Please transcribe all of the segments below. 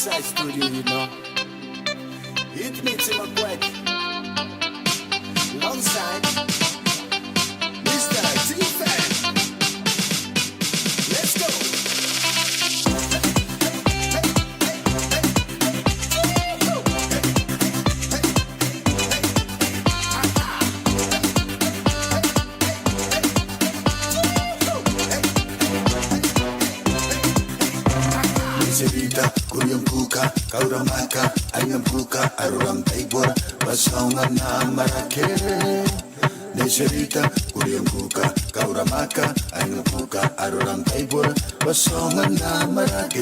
Inside studio, you know. It makes him a quack. Alongside Mr. T-Fan. Let's go. Serita, kuryang kuka, kauramaka, ayang kuka, aruram taibor, basonga na amarake. Serita, kuryang kuka, kauramaka, ayang kuka, aruram taibor, basonga na amarake.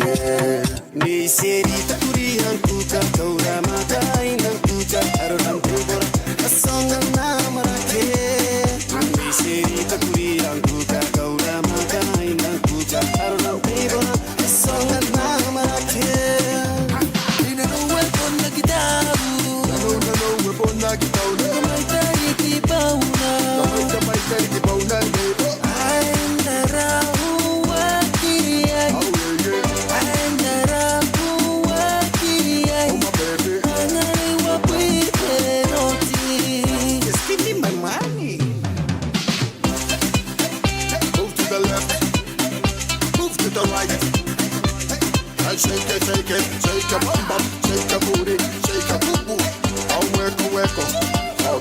Serita, kuryang kuka, kauramaka, ayang kuka, aruram taibor, basonga na amarake. Serita, kuryang kuka, kauramaka, ayang kuka, aruram taibor, basonga na shake it, bum bum, shake your booty, shake your boo boo. Oh, weko. Oh,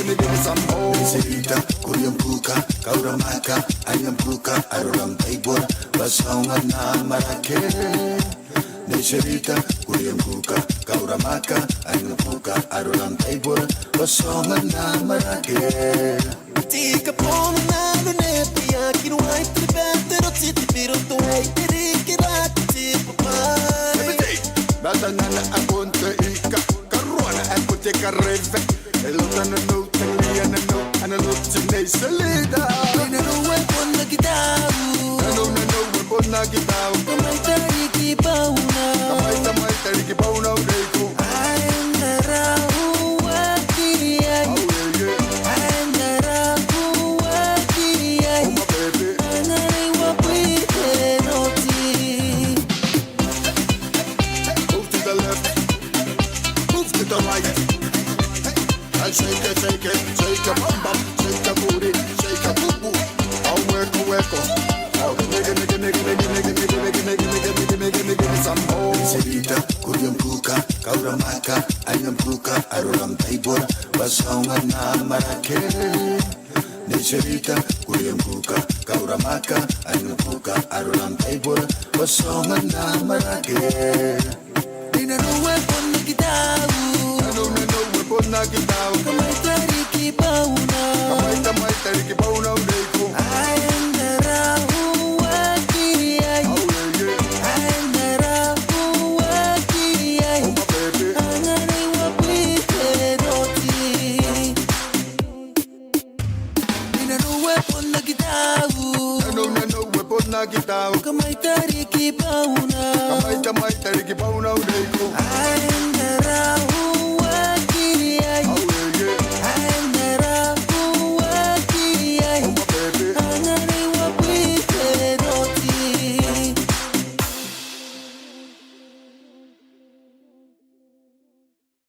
nigga, some more. Serita, kuryang kuka, kauramaka, ayang kuka, aruram taibor, basonga na amarake. Serita, kuryang kuka, kauramaka, ayang kuka, aruram taibor, basonga na amarake. Tika pono na lunepia, kinuai tribete rotiti piroto ai perikirati papà. Bata nana aponte ika, karuana apote kareve. Elotana no teliana no, analoti nei salida. Ina no weapon na kitau. No weapon na kitau. Kamay tariki pauna. Kamay tariki pauna udeko. I'm the rahu wakiri. Shake it, bum bum, shake your booty, shake your boo boo. Oh, weko. Oh, nigga, some more. Serita, kuryang kuka, kauramaka, ayang kuka, aruram taibor, basonga na amarake. Serita, kuryang kuka, kauramaka, ayang kuka, aruram taibor, basonga na amarake. Weapon na kitau. Weapon na kitau. Kamay tariki pauna. Kamay tariki pauna udeko. I'm the rahu wakiri. I'm the rahu wakiri. Oh my baby. Anganay wapite roti. Weapon na kitau. No weapon na kitau. Kamay tariki pauna. Kamay tariki pauna udeko. I'm the rahu